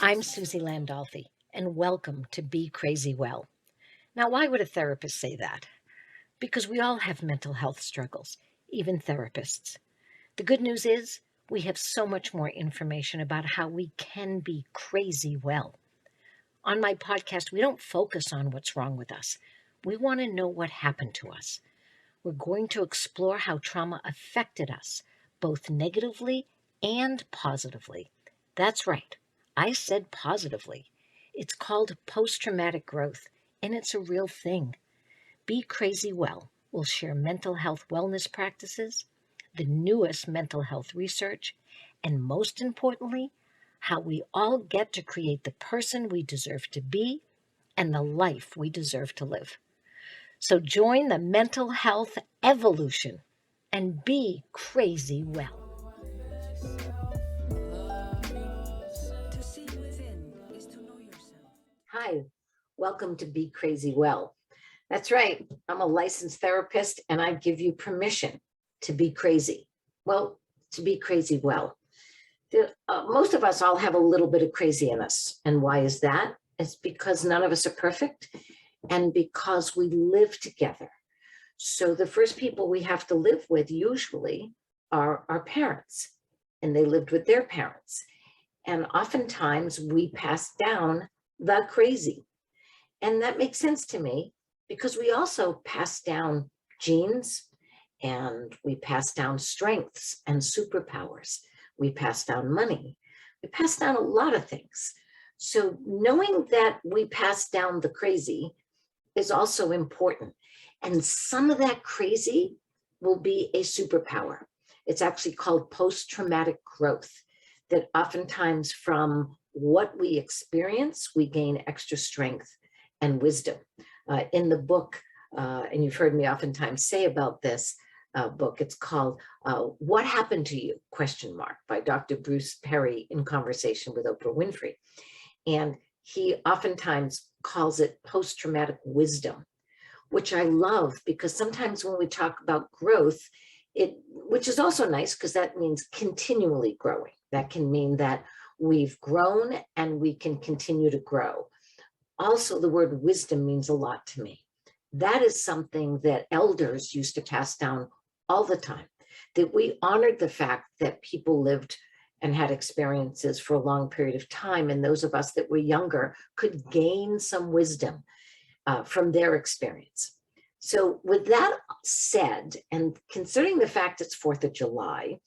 I'm Suzi Landolfi, and welcome to Be Crazy Well. Now, why would a therapist say that? Because we all have mental health struggles, even therapists. The good news is we have so much more information about how we can be crazy well. On my podcast, we don't focus on what's wrong with us. We want to know what happened to us. We're going to explore how trauma affected us, both negatively and positively. That's right. I said positively. It's called post-traumatic growth, and it's a real thing. Be Crazy Well will share mental health wellness practices, the newest mental health research, and most importantly, how we all get to create the person we deserve to be and the life we deserve to live. So join the mental health evolution and be crazy well. Hi, welcome to Be Crazy Well. That's right, I'm a licensed therapist and I give you permission to be crazy. Well, to be crazy well. Most of us all have a little bit of crazy in us. And why is that? It's because none of us are perfect and because we live together. So the first people we have to live with usually are our parents, and they lived with their parents. And oftentimes we pass down the crazy. And that makes sense to me because we also pass down genes and we pass down strengths and superpowers. We pass down money. We pass down a lot of things. So knowing that we pass down the crazy is also important. And some of that crazy will be a superpower. It's actually called post-traumatic growth, that oftentimes from what we experience, we gain extra strength and wisdom. In the book, and you've heard me oftentimes say about this book, it's called What Happened to You? By Dr. Bruce Perry in conversation with Oprah Winfrey. And he oftentimes calls it post-traumatic wisdom, which I love because sometimes when we talk about growth, which is also nice because that means continually growing. That can mean that we've grown and we can continue to grow. Also, the word wisdom means a lot to me. That is something that elders used to pass down all the time, that we honored the fact that people lived and had experiences for a long period of time. And those of us that were younger could gain some wisdom from their experience. So with that said, and considering the fact it's 4th of July,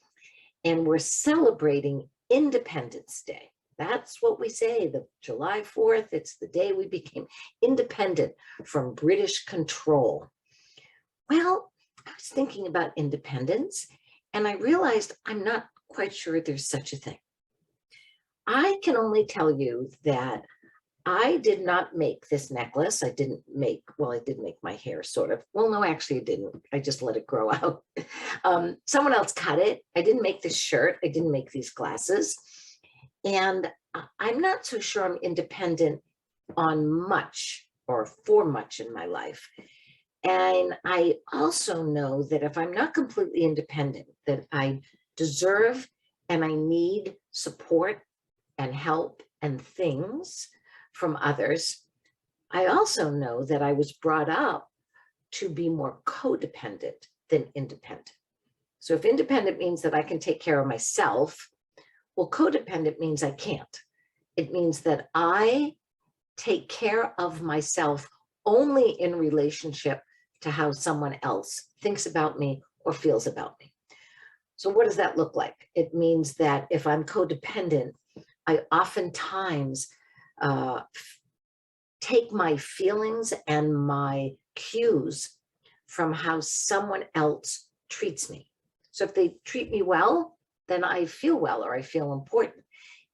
and we're celebrating Independence Day, that's what we say, the July 4th, it's the day we became independent from British control. Well, I was thinking about independence, and I realized I'm not quite sure there's such a thing. I can only tell you that I did not make this necklace. I did make my hair sort of. Well, no, actually I didn't. I just let it grow out. Someone else cut it. I didn't make this shirt. I didn't make these glasses. And I'm not so sure I'm independent on much or for much in my life. And I also know that if I'm not completely independent, that I deserve and I need support and help and things from others. I also know that I was brought up to be more codependent than independent. So if independent means that I can take care of myself, well, codependent means I can't. It means that I take care of myself only in relationship to how someone else thinks about me or feels about me. So what does that look like? It means that if I'm codependent, I oftentimes take my feelings and my cues from how someone else treats me. So if they treat me well, then I feel well or I feel important.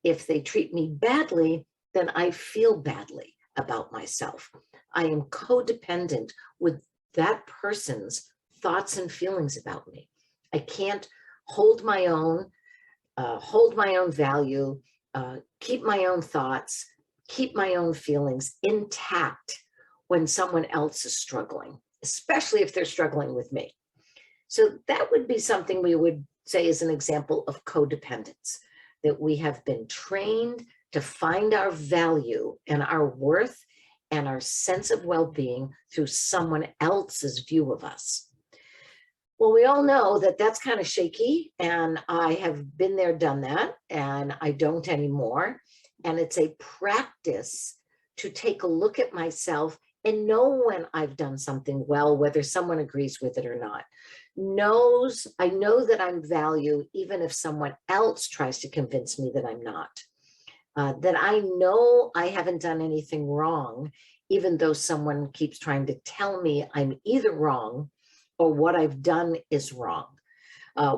If they treat me badly, then I feel badly about myself. I am codependent with that person's thoughts and feelings about me. I can't hold my own value, keep my own thoughts, keep my own feelings intact when someone else is struggling, especially if they're struggling with me. So that would be something we would say is an example of codependence, that we have been trained to find our value and our worth and our sense of well-being through someone else's view of us. Well, we all know that that's kind of shaky, and I have been there, done that, and I don't anymore. And it's a practice to take a look at myself and know when I've done something well, whether someone agrees with it or not. I know that I'm valued even if someone else tries to convince me that I'm not. That I know I haven't done anything wrong, even though someone keeps trying to tell me I'm either wrong or what I've done is wrong.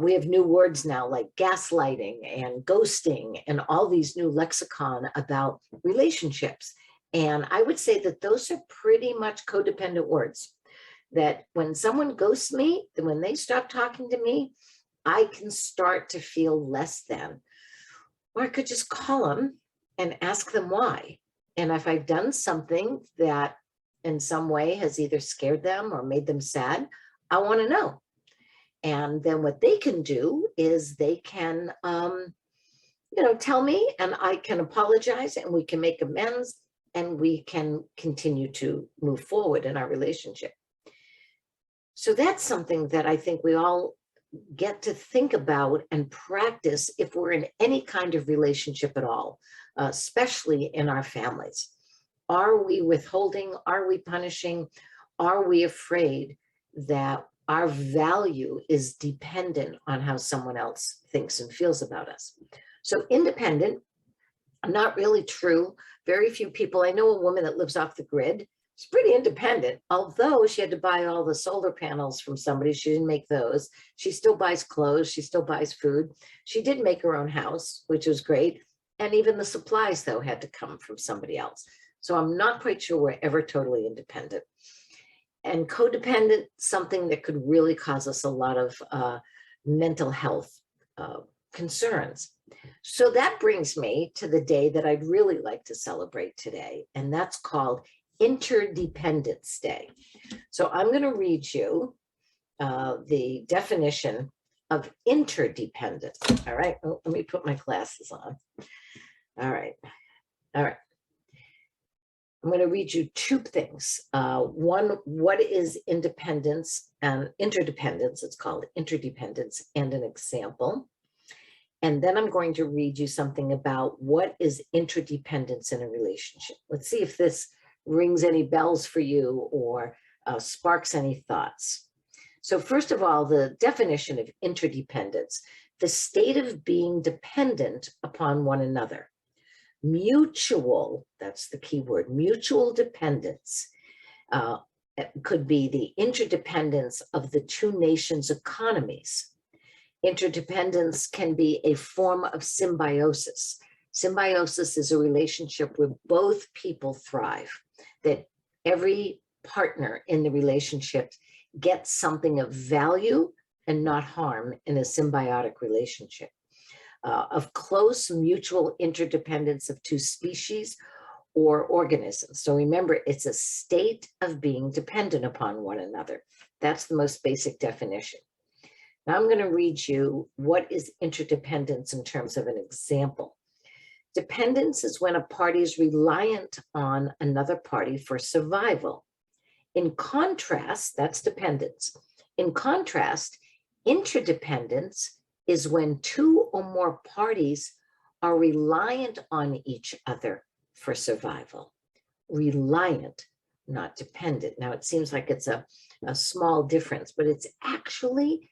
We have new words now like gaslighting and ghosting and all these new lexicon about relationships. And I would say that those are pretty much codependent words. That when someone ghosts me, then when they stop talking to me, I can start to feel less than. Or I could just call them and ask them why. And if I've done something that in some way has either scared them or made them sad, I want to know. And then what they can do is they can, tell me, and I can apologize, and we can make amends, and we can continue to move forward in our relationship. So that's something that I think we all get to think about and practice if we're in any kind of relationship at all, especially in our families. Are we withholding? Are we punishing? Are we afraid that our value is dependent on how someone else thinks and feels about us? So independent, not really true. Very few people. I know a woman that lives off the grid. She's pretty independent, although she had to buy all the solar panels from somebody. She didn't make those. She still buys clothes. She still buys food. She did make her own house, which was great. And even the supplies, though, had to come from somebody else. So I'm not quite sure we're ever totally independent. And codependent, something that could really cause us a lot of mental health concerns. So that brings me to the day that I'd really like to celebrate today, and that's called Interdependence Day. So I'm going to read you the definition of interdependence. All right, let me put my glasses on. All right. I'm going to read you two things. One, what is independence and interdependence? It's called interdependence, and an example. And then I'm going to read you something about what is interdependence in a relationship. Let's see if this rings any bells for you or sparks any thoughts. So first of all, the definition of interdependence, the state of being dependent upon one another. Mutual, that's the key word, mutual dependence. Could be the interdependence of the two nations' economies. Interdependence can be a form of symbiosis. Symbiosis is a relationship where both people thrive, that every partner in the relationship gets something of value and not harm in a symbiotic relationship. Of close mutual interdependence of two species or organisms. So remember, it's a state of being dependent upon one another. That's the most basic definition. Now I'm going to read you what is interdependence in terms of an example. Dependence is when a party is reliant on another party for survival. In contrast, that's dependence. In contrast, interdependence is when two or more parties are reliant on each other for survival. Reliant, not dependent. Now, it seems like it's a small difference, but it's actually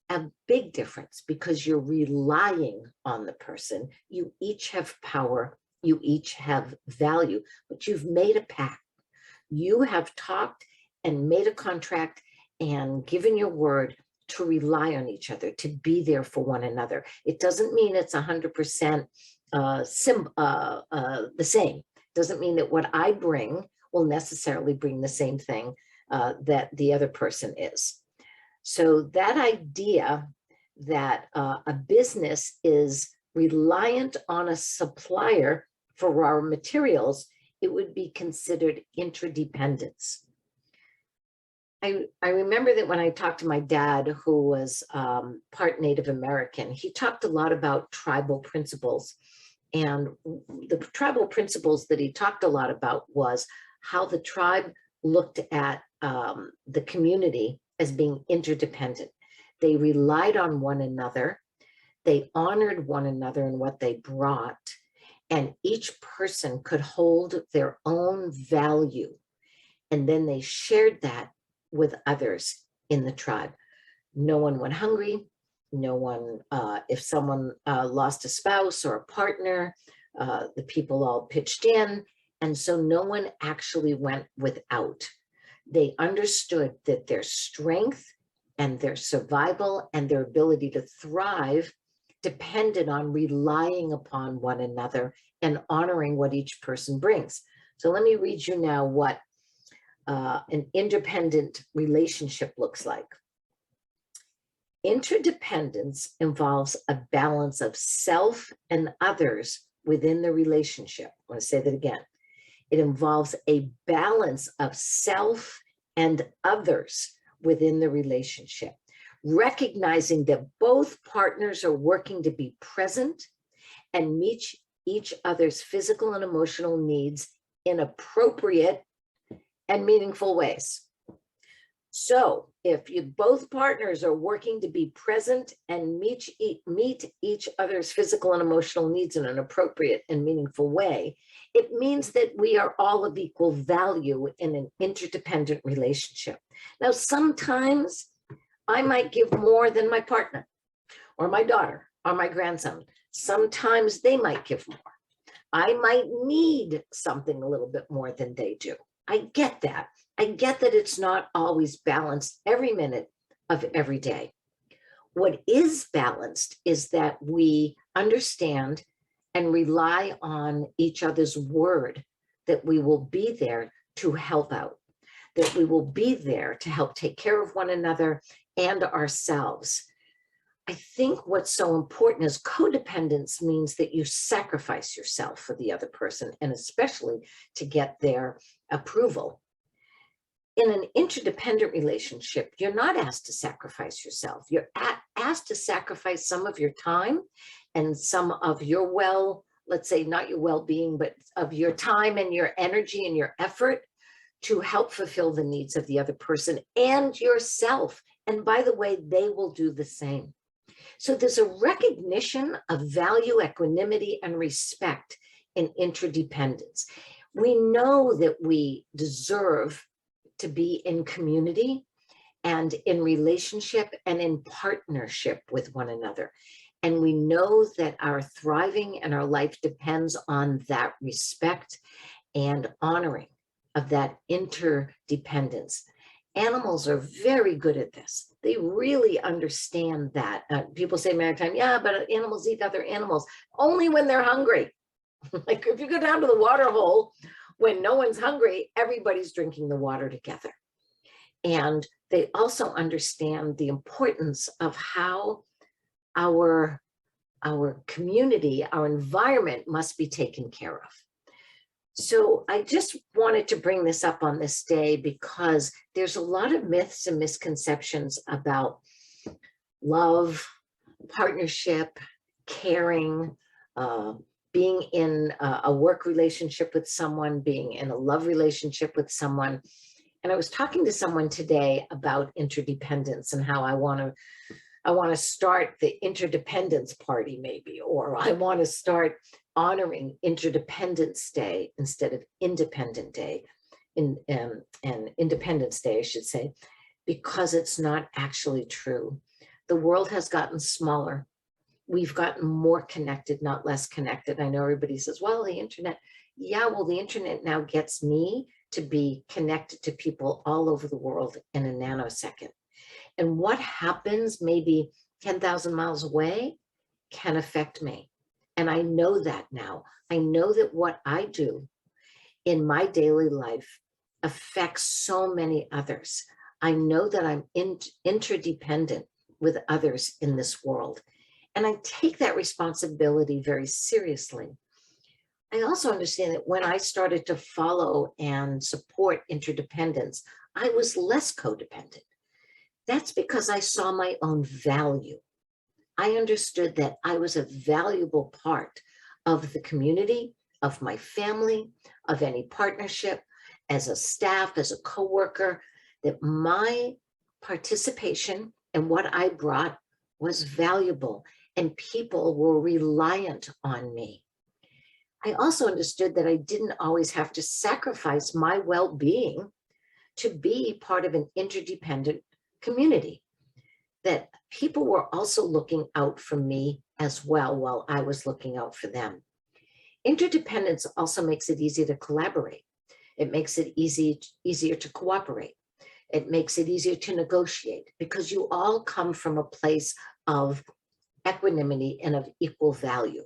a big difference because you're relying on the person. You each have power, you each have value, but you've made a pact. You have talked and made a contract and given your word to rely on each other, to be there for one another. It doesn't mean it's 100% the same. Doesn't mean that what I bring will necessarily bring the same thing that the other person is. So that idea that a business is reliant on a supplier for raw materials, it would be considered interdependence. I remember that when I talked to my dad, who was part Native American, he talked a lot about tribal principles. And the tribal principles that he talked a lot about was how the tribe looked at the community as being interdependent. They relied on one another. They honored one another in what they brought, and each person could hold their own value. And then they shared that with others in the tribe. No one went hungry. No one, if someone lost a spouse or a partner, the people all pitched in. And so no one actually went without. They understood that their strength and their survival and their ability to thrive depended on relying upon one another and honoring what each person brings. So let me read you now what an independent relationship looks like. Interdependence involves a balance of self and others within the relationship. I want to say that again. It involves a balance of self and others within the relationship, recognizing that both partners are working to be present and meet each other's physical and emotional needs in appropriate and meaningful ways. So if both partners are working to be present and meet each other's physical and emotional needs in an appropriate and meaningful way, it means that we are all of equal value in an interdependent relationship. Now, sometimes I might give more than my partner or my daughter or my grandson. Sometimes they might give more. I might need something a little bit more than they do. I get that. I get that it's not always balanced every minute of every day. What is balanced is that we understand and rely on each other's word that we will be there to help out, that we will be there to help take care of one another and ourselves. I think what's so important is codependence means that you sacrifice yourself for the other person, and especially to get their approval. In an interdependent relationship, you're not asked to sacrifice yourself. You're asked to sacrifice some of your time and some of your let's say not your well-being, but of your time and your energy and your effort to help fulfill the needs of the other person and yourself. And by the way, they will do the same. So there's a recognition of value, equanimity, and respect in interdependence. We know that we deserve to be in community and in relationship and in partnership with one another. And we know that our thriving and our life depends on that respect and honoring of that interdependence. Animals are very good at this. They really understand that. People say maritime, yeah, but animals eat other animals only when they're hungry. Like if you go down to the water hole, when no one's hungry, everybody's drinking the water together. And they also understand the importance of how our community, our environment must be taken care of. So I just wanted to bring this up on this day because there's a lot of myths and misconceptions about love, partnership, caring, being in a work relationship with someone, being in a love relationship with someone. And I was talking to someone today about interdependence and how I want to start the Interdependence party maybe, or I want to start honoring Interdependence Day instead of Independent Day, and Independence Day, I should say, because it's not actually true. The world has gotten smaller. We've gotten more connected, not less connected. I know everybody says, well, the internet. Yeah, well, the internet now gets me to be connected to people all over the world in a nanosecond. And what happens maybe 10,000 miles away can affect me. And I know that now. I know that what I do in my daily life affects so many others. I know that I'm interdependent with others in this world. And I take that responsibility very seriously. I also understand that when I started to follow and support interdependence, I was less codependent. That's because I saw my own value. I understood that I was a valuable part of the community, of my family, of any partnership, as a staff, as a coworker, that my participation and what I brought was valuable and people were reliant on me. I also understood that I didn't always have to sacrifice my well-being to be part of an interdependent community, that people were also looking out for me as well while I was looking out for them. Interdependence also makes it easy to collaborate. It makes it easier to cooperate. It makes it easier to negotiate because you all come from a place of equanimity and of equal value.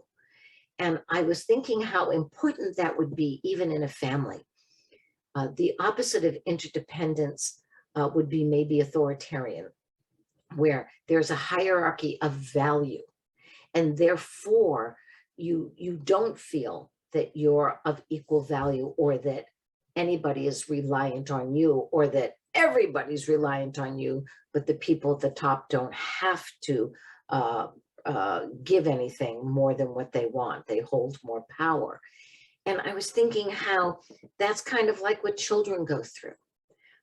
And I was thinking how important that would be even in a family. The opposite of interdependence would be maybe authoritarian, where there's a hierarchy of value. And therefore, you don't feel that you're of equal value or that anybody is reliant on you or that everybody's reliant on you, but the people at the top don't have to give anything more than what they want. They hold more power. And I was thinking how that's kind of like what children go through.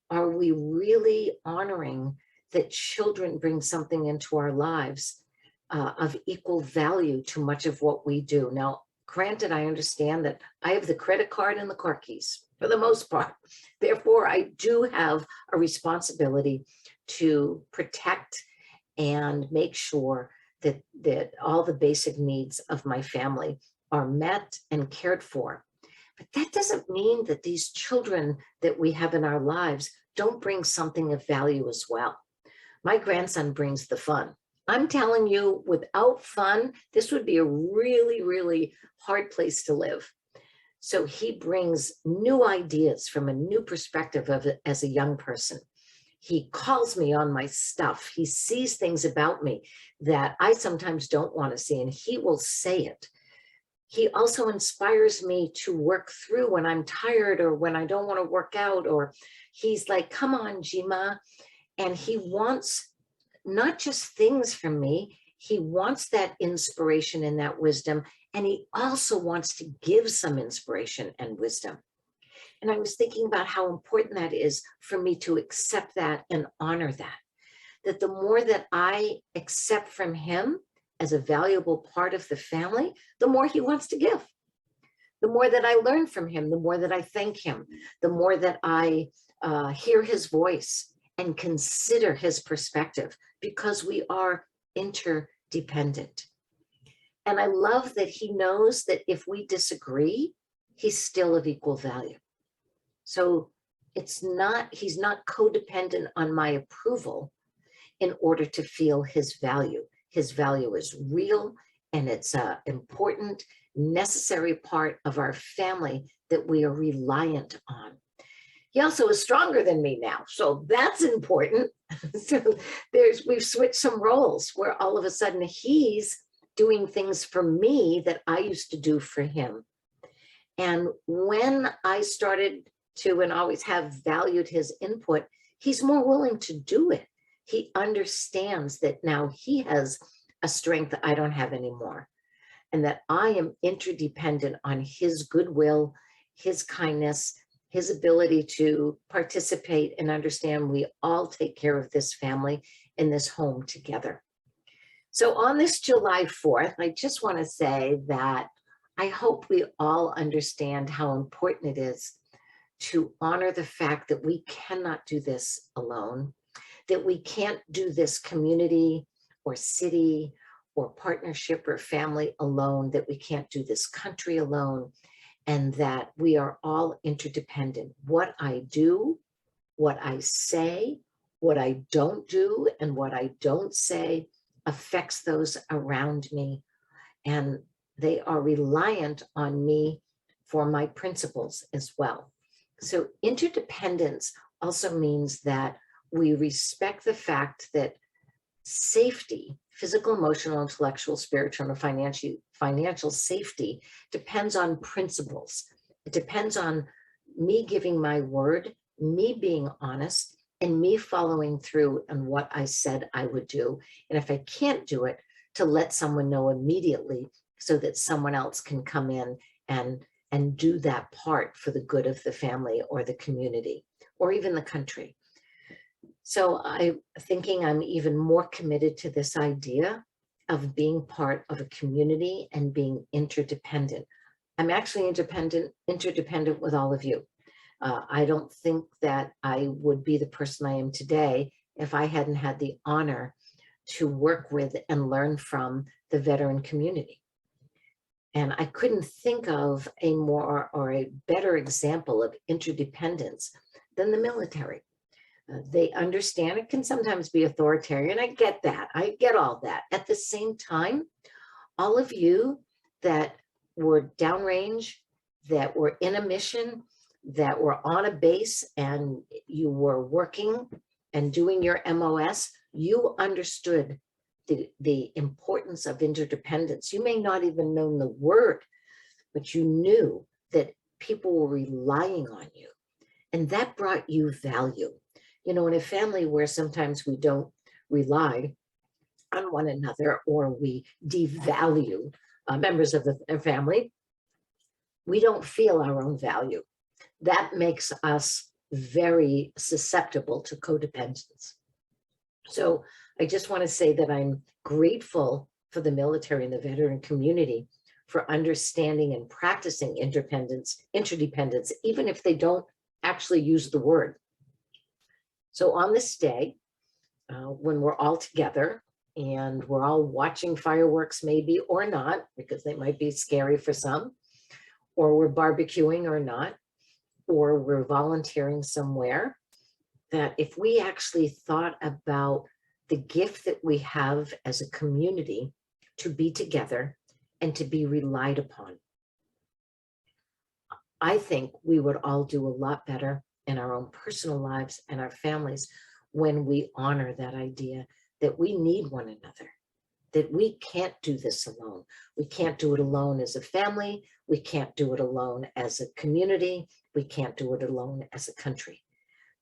Are we really honoring that children bring something into our lives of equal value to much of what we do? Now, granted, I understand that I have the credit card and the car keys for the most part. Therefore, I do have a responsibility to protect and make sure that all the basic needs of my family are met and cared for. But that doesn't mean that these children that we have in our lives don't bring something of value as well. My grandson brings the fun. I'm telling you, without fun, this would be a really, really hard place to live. So he brings new ideas from a new perspective of it as a young person. He calls me on my stuff. He sees things about me that I sometimes don't want to see, and he will say it. He also inspires me to work through when I'm tired or when I don't want to work out, or he's like, come on, Jima. And he wants not just things from me, he wants that inspiration and that wisdom. And he also wants to give some inspiration and wisdom. And I was thinking about how important that is for me to accept that and honor that. That the more that I accept from him as a valuable part of the family, the more he wants to give. The more that I learn from him, the more that I thank him, the more that I hear his voice and consider his perspective, because we are interdependent. And I love that he knows that if we disagree, he's still of equal value. So he's not codependent on my approval in order to feel his value. His value is real, and it's an important, necessary part of our family that we are reliant on. He also is stronger than me now, so that's important. So we've switched some roles where all of a sudden he's doing things for me that I used to do for him. And when I started to and always have valued his input, he's more willing to do it. He understands that now he has a strength that I don't have anymore, and that I am interdependent on his goodwill, his kindness, his ability to participate and understand we all take care of this family in this home together. So on this July 4th, I just want to say that I hope we all understand how important it is to honor the fact that we cannot do this alone, that we can't do this community or city or partnership or family alone, that we can't do this country alone, and that we are all interdependent. What I do, what I say, what I don't do, and what I don't say affects those around me, and they are reliant on me for my principles as well. So interdependence also means that we respect the fact that safety, physical, emotional, intellectual, spiritual, and financial safety depends on principles. It depends on me giving my word, me being honest, and me following through on what I said I would do. And if I can't do it, to let someone know immediately so that someone else can come in and do that part for the good of the family or the community or even the country. So I'm thinking I'm even more committed to this idea of being part of a community and being interdependent. I'm actually interdependent with all of you. I don't think that I would be the person I am today if I hadn't had the honor to work with and learn from the veteran community. And I couldn't think of a more or a better example of interdependence than the military. They understand it can sometimes be authoritarian. I get that. I get all that. At the same time, all of you that were downrange, that were in a mission, that were on a base and you were working and doing your MOS, you understood the importance of interdependence. You may not even know the word, but you knew that people were relying on you. And that brought you value. You know, in a family where sometimes we don't rely on one another or we devalue members of the family, we don't feel our own value. That makes us very susceptible to codependence. So I just want to say that I'm grateful for the military and the veteran community for understanding and practicing interdependence, even if they don't actually use the word. So on this day, when we're all together and we're all watching fireworks maybe or not, because they might be scary for some, or we're barbecuing or not, or we're volunteering somewhere, that if we actually thought about the gift that we have as a community to be together and to be relied upon, I think we would all do a lot better in our own personal lives and our families when we honor that idea that we need one another, that we can't do this alone. We can't do it alone as a family. We can't do it alone as a community. We can't do it alone as a country,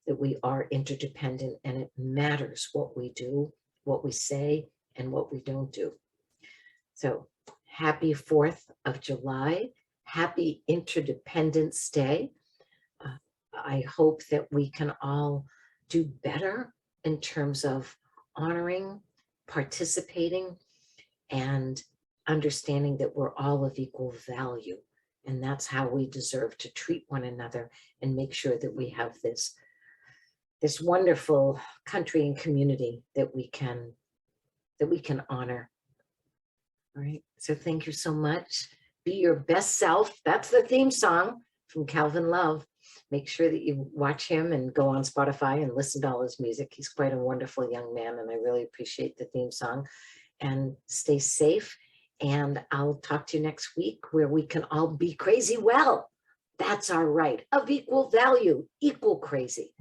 that we are interdependent and it matters what we do, what we say, and what we don't do. So happy 4th of July. Happy Interdependence Day. I hope that we can all do better in terms of honoring, participating, and understanding that we're all of equal value. And that's how we deserve to treat one another and make sure that we have this wonderful country and community that we can honor. All right. So thank you so much. Be your best self. That's the theme song from Calvin Love. Make sure that you watch him and go on Spotify and listen to all his music. He's quite a wonderful young man, and I really appreciate the theme song. And stay safe. And I'll talk to you next week where we can all be crazy well. That's our right of equal value, equal crazy.